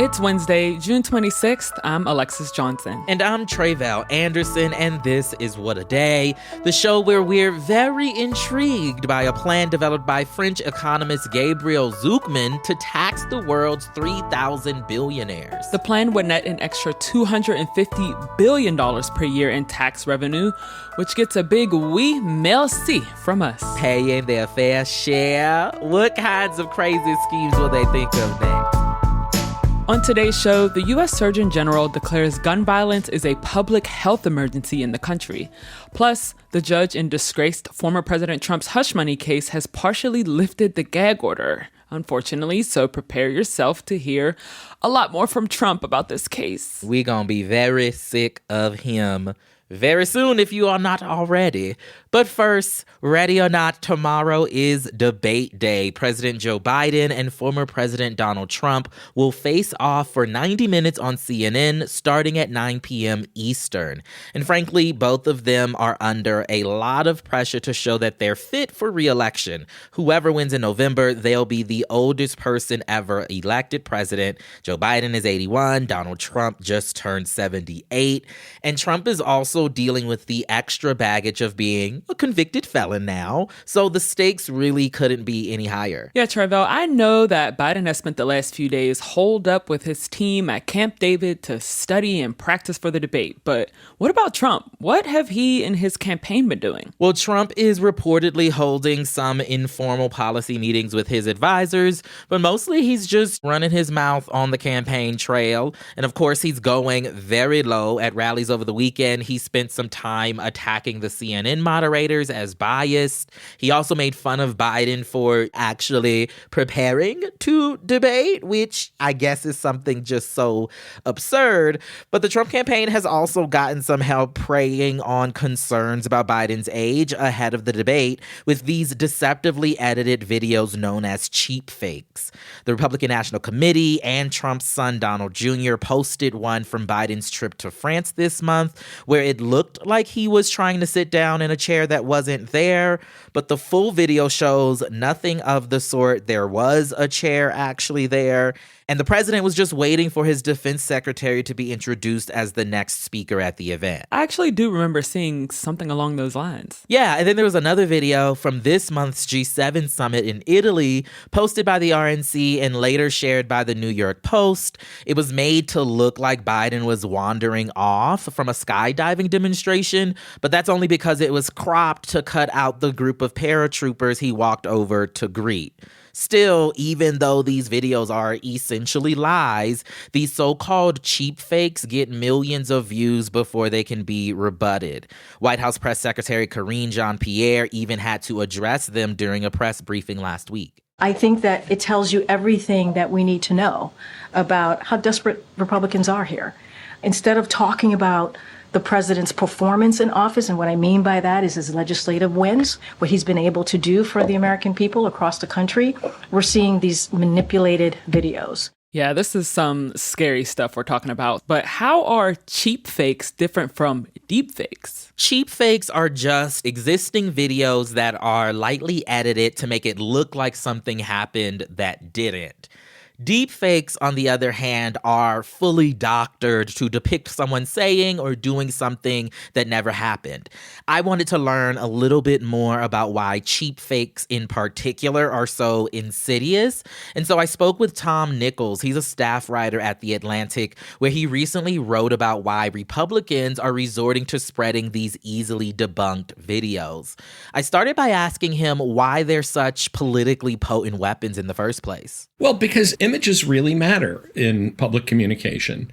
It's Wednesday, June 26th. I'm Alexis Johnson. And I'm Tre'vell Anderson, and this is What a Day, the show where we're very intrigued by a plan developed by French economist Gabriel Zucman to tax the world's 3,000 billionaires. The plan would net an extra $250 billion per year in tax revenue, which gets a big oui merci from us. Paying their fair share? What kinds of crazy schemes will they think of next? On today's show, the U.S. Surgeon General declares gun violence is a public health emergency in the country. Plus, the judge in disgraced former President Trump's hush money case has partially lifted the gag order, unfortunately, so prepare yourself to hear a lot more from Trump about this case. We're gonna be very sick of him very soon if you are not already. But first, ready or not, tomorrow is debate day. President Joe Biden and former President Donald Trump will face off for 90 minutes on CNN starting at 9 p.m. Eastern. And frankly, both of them are under a lot of pressure to show that they're fit for re-election. Whoever wins in November, they'll be the oldest person ever elected president. Joe Biden is 81. Donald Trump just turned 78. And Trump is also dealing with the extra baggage of being a convicted felon now, so the stakes really couldn't be any higher. Yeah, Tre'vell, I know that Biden has spent the last few days holed up with his team at Camp David to study and practice for the debate, but what about Trump? What have he and his campaign been doing? Well, Trump is reportedly holding some informal policy meetings with his advisors, but mostly he's just running his mouth on the campaign trail, and of course he's going very low at rallies over the weekend. He spent some time attacking the CNN moderators as biased. He also made fun of Biden for actually preparing to debate, which I guess is something just so absurd. But the Trump campaign has also gotten some help preying on concerns about Biden's age ahead of the debate with these deceptively edited videos known as cheap fakes. The Republican National Committee and Trump's son Donald Jr. posted one from Biden's trip to France this month where it looked like he was trying to sit down in a chair that wasn't there, but the full video shows nothing of the sort. There was a chair actually there, and the president was just waiting for his defense secretary to be introduced as the next speaker at the event. I actually do remember seeing something along those lines. Yeah, and then there was another video from this month's G7 summit in Italy, posted by the RNC and later shared by the New York Post. It was made to look like Biden was wandering off from a skydiving demonstration, but that's only because it was cropped to cut out the group of paratroopers he walked over to greet. Still, even though these videos are essentially lies, these so-called cheap fakes get millions of views before they can be rebutted. White House Press Secretary Karine Jean-Pierre even had to address them during a press briefing last week. I think that it tells you everything that we need to know about how desperate Republicans are here. Instead of talking about the president's performance in office, and what I mean by that is his legislative wins, what he's been able to do for the American people across the country, we're seeing these manipulated videos. Yeah, this is some scary stuff we're talking about. But how are cheap fakes different from deep fakes? Cheap fakes are just existing videos that are lightly edited to make it look like something happened that didn't. Deep fakes, on the other hand, are fully doctored to depict someone saying or doing something that never happened. I wanted to learn a little bit more about why cheap fakes in particular are so insidious. And so I spoke with Tom Nichols. He's a staff writer at The Atlantic, where he recently wrote about why Republicans are resorting to spreading these easily debunked videos. I started by asking him why they're such politically potent weapons in the first place. Well, because images really matter in public communication.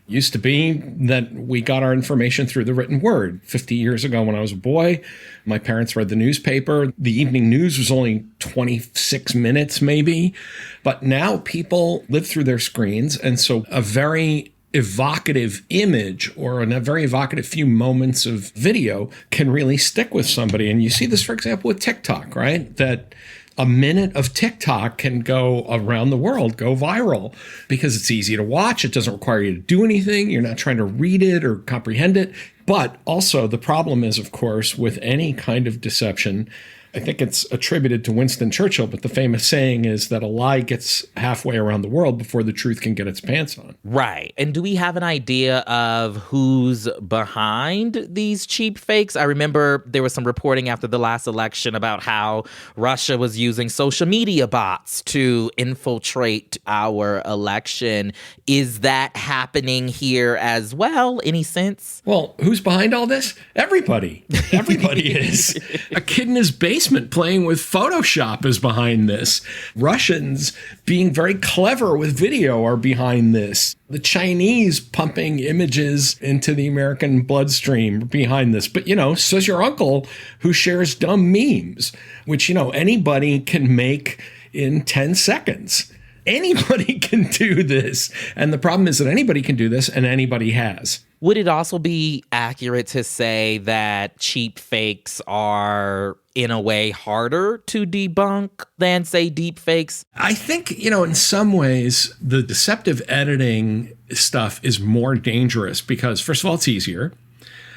Used to be that we got our information through the written word. 50 years ago when I was a boy, my parents read the newspaper. The evening news was only 26 minutes maybe. But now people live through their screens. And so a very evocative image or a very evocative few moments of video can really stick with somebody. And you see this, for example, with TikTok, right? That a minute of TikTok can go around the world, go viral, because it's easy to watch. It doesn't require you to do anything. You're not trying to read it or comprehend it. But also the problem is, of course, with any kind of deception, I think it's attributed to Winston Churchill, but the famous saying is that a lie gets halfway around the world before the truth can get its pants on. Right. And do we have an idea of who's behind these cheap fakes? I remember there was some reporting after the last election about how Russia was using social media bots to infiltrate our election. Is that happening here as well? Any sense? Well, who's behind all this? Everybody. Everybody is. A kid in his basement playing with Photoshop is behind this. Russians being very clever with video are behind this. The Chinese pumping images into the American bloodstream are behind this. But, so's your uncle who shares dumb memes, which, anybody can make in 10 seconds. Anybody can do this. And the problem is that anybody can do this and anybody has. Would it also be accurate to say that cheap fakes are, in a way, harder to debunk than, say, deep fakes? I think, in some ways, the deceptive editing stuff is more dangerous because, first of all, it's easier.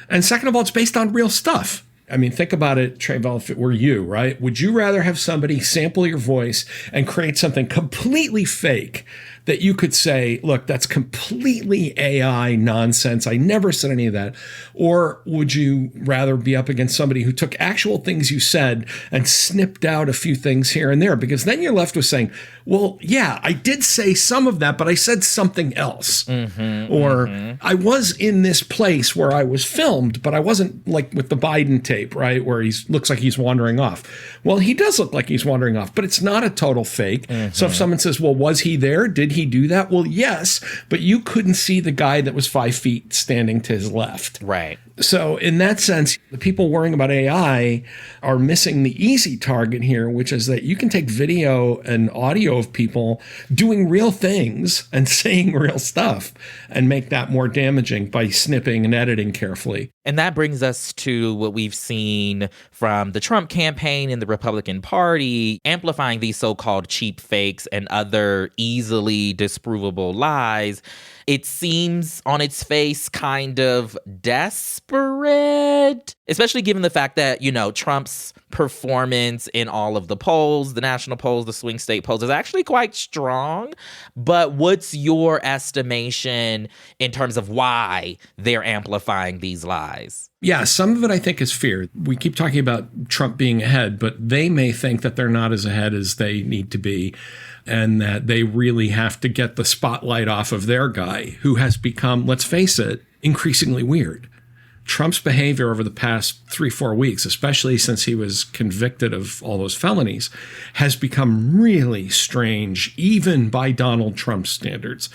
And second of all, it's based on real stuff. I mean, think about it, Trayvell, if it were you, right? Would you rather have somebody sample your voice and create something completely fake that you could say, look, that's completely AI nonsense. I never said any of that. Or would you rather be up against somebody who took actual things you said and snipped out a few things here and there? Because then you're left with saying, well, yeah, I did say some of that, but I said something else. I was in this place where I was filmed, but I wasn't like with the Biden tape, right? Where he looks like he's wandering off. Well, he does look like he's wandering off, but it's not a total fake. So if someone says, well, was he there? Did he do that? Well, yes, but you couldn't see the guy that was 5 feet standing to his left. Right. So in that sense, the people worrying about AI are missing the easy target here, which is that you can take video and audio of people doing real things and saying real stuff and make that more damaging by snipping and editing carefully. And that brings us to what we've seen from the Trump campaign and the Republican Party, amplifying these so-called cheap fakes and other easily disprovable lies. It seems on its face kind of desperate, especially given the fact that, Trump's performance in all of the polls, the national polls, the swing state polls, is actually quite strong. But what's your estimation in terms of why they're amplifying these lies? Yeah, some of it I think is fear. We keep talking about Trump being ahead, but they may think that they're not as ahead as they need to be, and that they really have to get the spotlight off of their guy, who has become, let's face it, increasingly weird. Trump's behavior over the past 3-4 weeks, especially since he was convicted of all those felonies, has become really strange, even by Donald Trump's standards.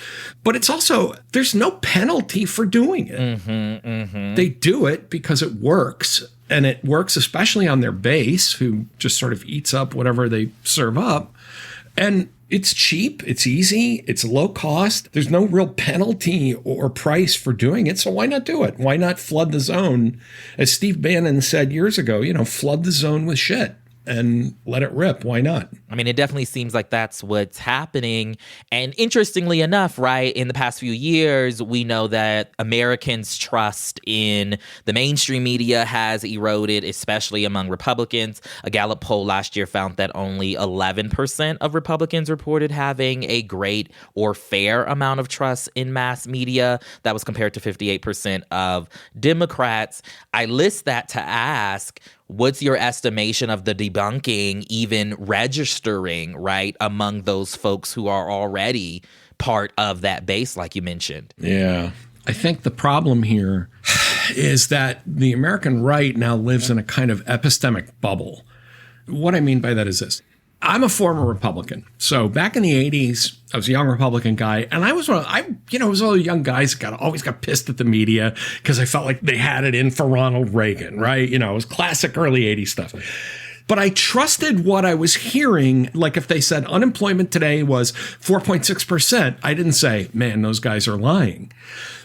But it's also, there's no penalty for doing it. They do it because it works. And it works especially on their base, who just sort of eats up whatever they serve up. And it's cheap, it's easy, it's low cost. There's no real penalty or price for doing it. So why not do it? Why not flood the zone? As Steve Bannon said years ago, flood the zone with shit and let it rip. Why not? I mean, it definitely seems like that's what's happening. And interestingly enough, right, in the past few years, we know that Americans' trust in the mainstream media has eroded, especially among Republicans. A Gallup poll last year found that only 11% of Republicans reported having a great or fair amount of trust in mass media. That was compared to 58% of Democrats. I list that to ask, what's your estimation of the debunking even registering, right, among those folks who are already part of that base, like you mentioned? Yeah. I think the problem here is that the American right now lives in a kind of epistemic bubble. What I mean by that is this. I'm a former Republican. So back in the 80s, I was a young Republican guy, and I was one of the young guys that always got pissed at the media because I felt like they had it in for Ronald Reagan, right? It was classic early 80s stuff. But I trusted what I was hearing. Like if they said unemployment today was 4.6%, I didn't say, man, those guys are lying.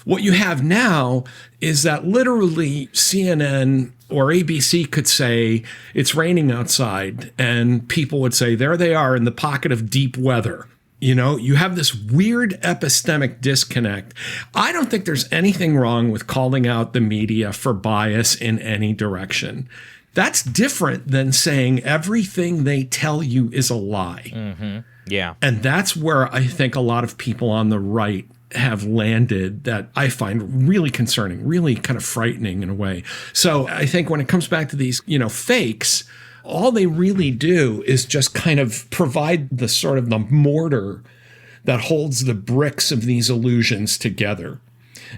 What you have now is that literally CNN or ABC could say it's raining outside, and people would say, there they are in the pocket of deep weather. You have this weird epistemic disconnect. I don't think there's anything wrong with calling out the media for bias in any direction. That's different than saying everything they tell you is a lie. Mm-hmm. Yeah. And that's where I think a lot of people on the right have landed that I find really concerning, really kind of frightening in a way. So I think when it comes back to these, fakes, all they really do is just kind of provide the sort of the mortar that holds the bricks of these illusions together.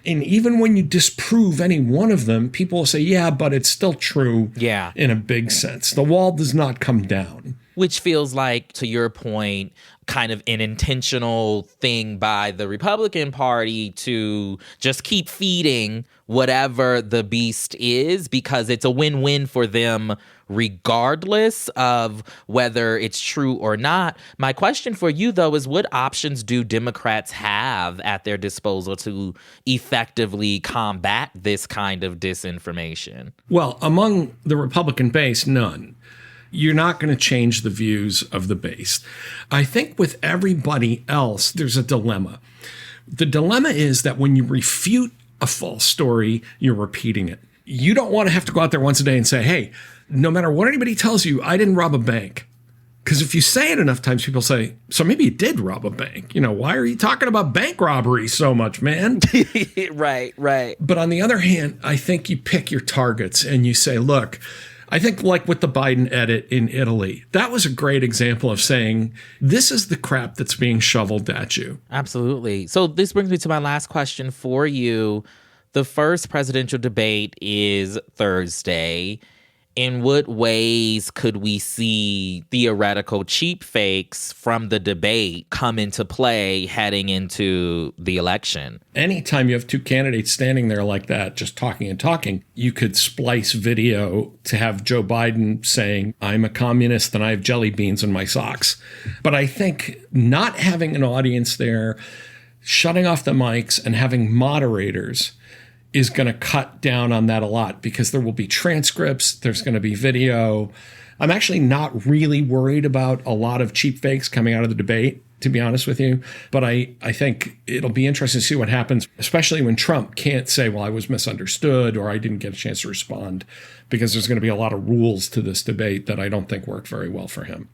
And even when you disprove any one of them, people will say, yeah, but it's still true in a big sense. The wall does not come down. Which feels like, to your point, kind of an intentional thing by the Republican Party to just keep feeding whatever the beast is, because it's a win-win for them regardless of whether it's true or not. My question for you, though, is what options do Democrats have at their disposal to effectively combat this kind of disinformation? Well, among the Republican base, none. You're not going to change the views of the base. I think with everybody else, there's a dilemma. The dilemma is that when you refute a false story, you're repeating it. You don't want to have to go out there once a day and say, hey, no matter what anybody tells you, I didn't rob a bank. Because if you say it enough times, people say, so maybe you did rob a bank. Why are you talking about bank robbery so much, man? Right. But on the other hand, I think you pick your targets and you say, look, I think like with the Biden edit in Italy, that was a great example of saying, this is the crap that's being shoveled at you. Absolutely. So this brings me to my last question for you. The first presidential debate is Thursday. In what ways could we see theoretical cheap fakes from the debate come into play heading into the election? Anytime you have two candidates standing there like that, just talking and talking, you could splice video to have Joe Biden saying, I'm a communist and I have jelly beans in my socks. But I think not having an audience there, shutting off the mics and having moderators is going to cut down on that a lot, because there will be transcripts, there's going to be video. I'm actually not really worried about a lot of cheap fakes coming out of the debate, to be honest with you. But I think it'll be interesting to see what happens, especially when Trump can't say, well, I was misunderstood or I didn't get a chance to respond, because there's going to be a lot of rules to this debate that I don't think worked very well for him.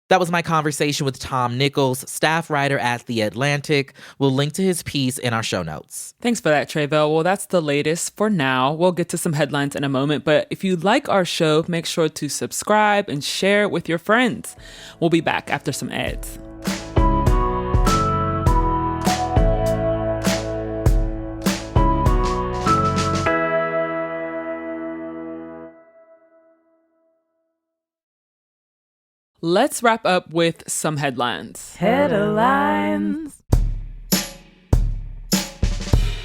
That was my conversation with Tom Nichols, staff writer at The Atlantic. We'll link to his piece in our show notes. Thanks for that, Trevo. Well, that's the latest for now. We'll get to some headlines in a moment, but if you like our show, make sure to subscribe and share it with your friends. We'll be back after some ads. Let's wrap up with some headlines. Headlines.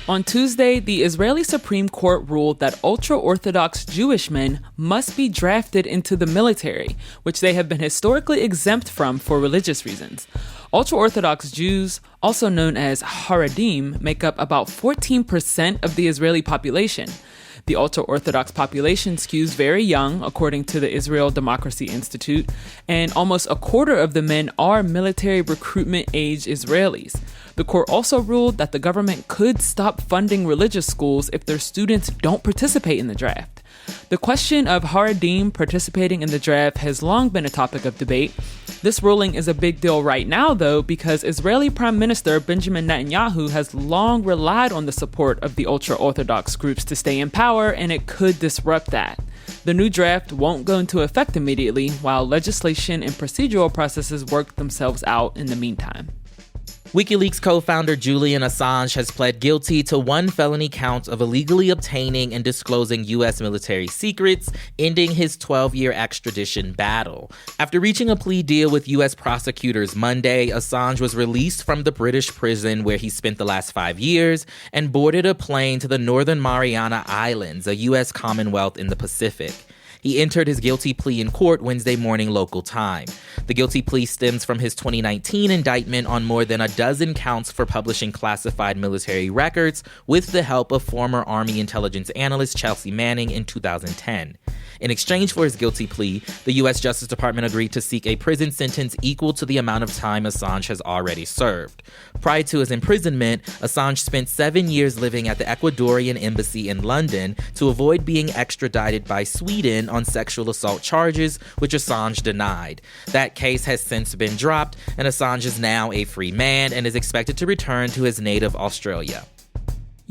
On Tuesday, the Israeli Supreme Court ruled that ultra-Orthodox Jewish men must be drafted into the military, which they have been historically exempt from for religious reasons. Ultra-Orthodox Jews, also known as Haredim, make up about 14% of the Israeli population. The ultra-Orthodox population skews very young, according to the Israel Democracy Institute, and almost a quarter of the men are military recruitment age Israelis. The court also ruled that the government could stop funding religious schools if their students don't participate in the draft. The question of Haredim participating in the draft has long been a topic of debate. This ruling is a big deal right now, though, because Israeli Prime Minister Benjamin Netanyahu has long relied on the support of the ultra-Orthodox groups to stay in power, and it could disrupt that. The new draft won't go into effect immediately, while legislation and procedural processes work themselves out in the meantime. Wikileaks co-founder Julian Assange has pled guilty to one felony count of illegally obtaining and disclosing U.S. military secrets, ending his 12-year extradition battle. After reaching a plea deal with U.S. prosecutors Monday, Assange was released from the British prison where he spent the last 5 years and boarded a plane to the Northern Mariana Islands, a U.S. Commonwealth in the Pacific. He entered his guilty plea in court Wednesday morning local time. The guilty plea stems from his 2019 indictment on more than a dozen counts for publishing classified military records with the help of former Army intelligence analyst Chelsea Manning in 2010. In exchange for his guilty plea, the U.S. Justice Department agreed to seek a prison sentence equal to the amount of time Assange has already served. Prior to his imprisonment, Assange spent 7 years living at the Ecuadorian embassy in London to avoid being extradited by Sweden indictment on sexual assault charges, which Assange denied. That case has since been dropped, and Assange is now a free man and is expected to return to his native Australia.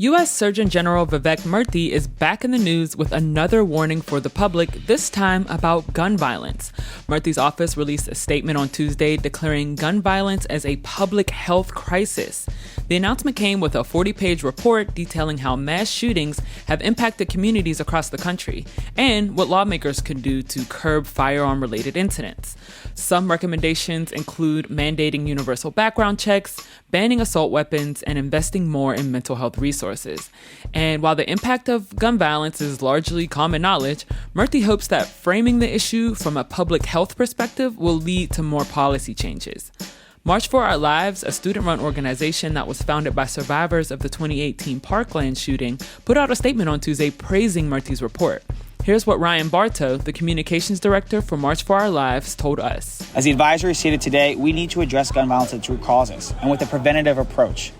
U.S. Surgeon General Vivek Murthy is back in the news with another warning for the public, this time about gun violence. Murthy's office released a statement on Tuesday declaring gun violence as a public health crisis. The announcement came with a 40-page report detailing how mass shootings have impacted communities across the country and what lawmakers can do to curb firearm-related incidents. Some recommendations include mandating universal background checks, banning assault weapons, and investing more in mental health resources. And while the impact of gun violence is largely common knowledge, Murthy hopes that framing the issue from a public health perspective will lead to more policy changes. March for Our Lives, a student-run organization that was founded by survivors of the 2018 Parkland shooting, put out a statement on Tuesday praising Murthy's report. Here's what Ryan Bartow, the communications director for March for Our Lives, told us. As the advisory stated today, we need to address gun violence at its root causes and with a preventative approach.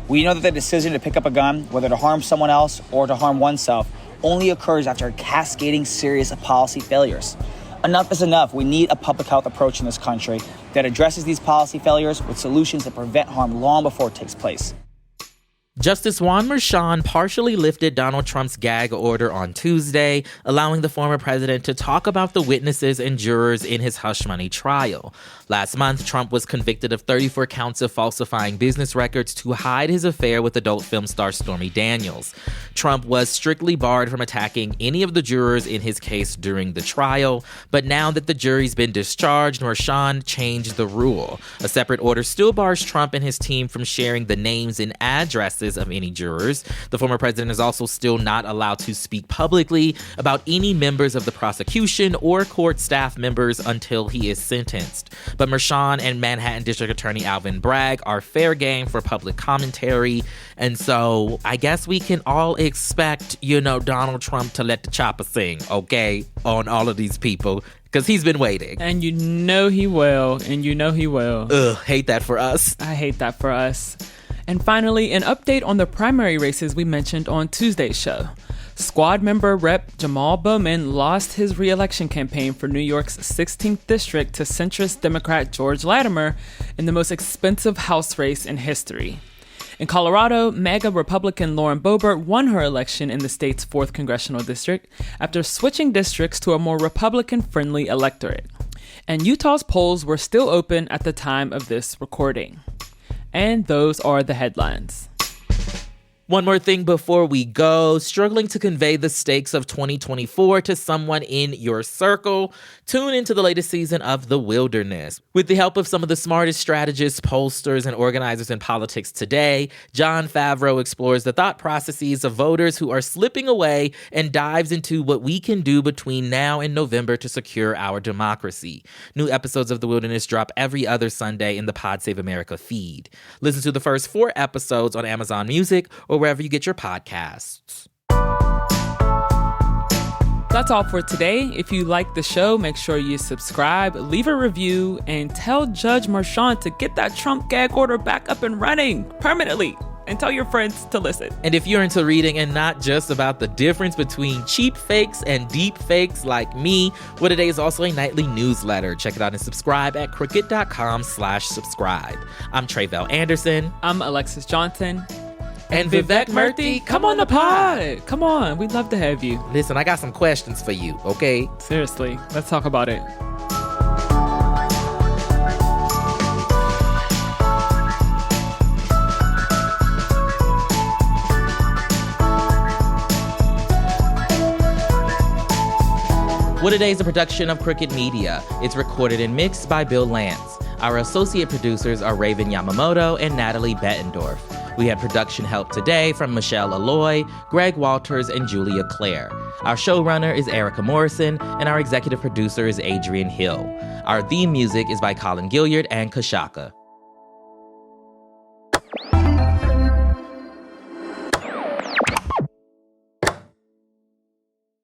We know that the decision to pick up a gun, whether to harm someone else or to harm oneself, only occurs after a cascading series of policy failures. Enough is enough. We need a public health approach in this country that addresses these policy failures with solutions that prevent harm long before it takes place. Justice Juan Merchan partially lifted Donald Trump's gag order on Tuesday, allowing the former president to talk about the witnesses and jurors in his hush money trial. Last month, Trump was convicted of 34 counts of falsifying business records to hide his affair with adult film star Stormy Daniels. Trump was strictly barred from attacking any of the jurors in his case during the trial, but now that the jury's been discharged, Merchan changed the rule. A separate order still bars Trump and his team from sharing the names and addresses of any jurors. The former president is also still not allowed to speak publicly about any members of the prosecution or court staff members until he is sentenced. But Merchan and Manhattan District Attorney Alvin Bragg are fair game for public commentary, and so I guess we can all expect, Donald Trump to let the chopper sing, okay, on all of these people, because he's been waiting. And you know he will. Ugh, hate that for us. I hate that for us. And finally, an update on the primary races we mentioned on Tuesday's show. Squad member Rep. Jamal Bowman lost his re-election campaign for New York's 16th district to centrist Democrat George Latimer in the most expensive House race in history. In Colorado, MAGA Republican Lauren Boebert won her election in the state's 4th congressional district after switching districts to a more Republican-friendly electorate. And Utah's polls were still open at the time of this recording. And those are the headlines. One more thing before we go. Struggling to convey the stakes of 2024 to someone in your circle? Tune into the latest season of The Wilderness. With the help of some of the smartest strategists, pollsters, and organizers in politics today, Jon Favreau explores the thought processes of voters who are slipping away and dives into what we can do between now and November to secure our democracy. New episodes of The Wilderness drop every other Sunday in the Pod Save America feed. Listen to the first 4 episodes on Amazon Music or wherever you get your podcasts. That's all for today. If you like the show, make sure you subscribe, leave a review, and tell Judge Merchan to get that Trump gag order back up and running permanently. And tell your friends to listen. And if you're into reading and not just about the difference between cheap fakes and deep fakes like me, What A Day is also a nightly newsletter. Check it out and subscribe at crooked.com/subscribe. I'm Tre'vell Anderson. I'm Alexis Johnson. And Vivek Murthy, come on the pod. Come on, we'd love to have you. Listen, I got some questions for you, okay? Seriously, let's talk about it. What A Day is a production of Crooked Media. It's recorded and mixed by Bill Lance. Our associate producers are Raven Yamamoto and Natalie Bettendorf. We had production help today from Michelle Alloy, Greg Walters, and Julia Clare. Our showrunner is Erica Morrison, and our executive producer is Adrian Hill. Our theme music is by Colin Gilliard and Kashaka.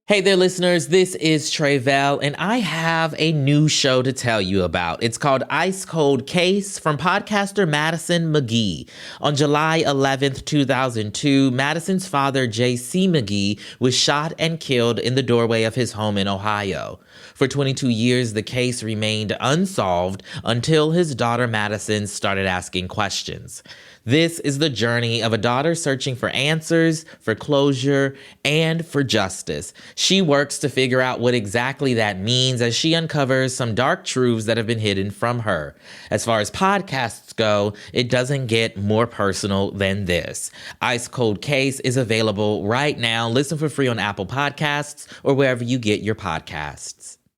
Hey there, listeners. This is Tre'vell, and I have a new show to tell you about. It's called Ice Cold Case from podcaster Madison McGee. On July 11th, 2002, Madison's father, J.C. McGee, was shot and killed in the doorway of his home in Ohio. For 22 years, the case remained unsolved until his daughter Madison started asking questions. This is the journey of a daughter searching for answers, for closure, and for justice. She works to figure out what exactly that means as she uncovers some dark truths that have been hidden from her. As far as podcasts go, it doesn't get more personal than this. Ice Cold Case is available right now. Listen for free on Apple Podcasts or wherever you get your podcasts.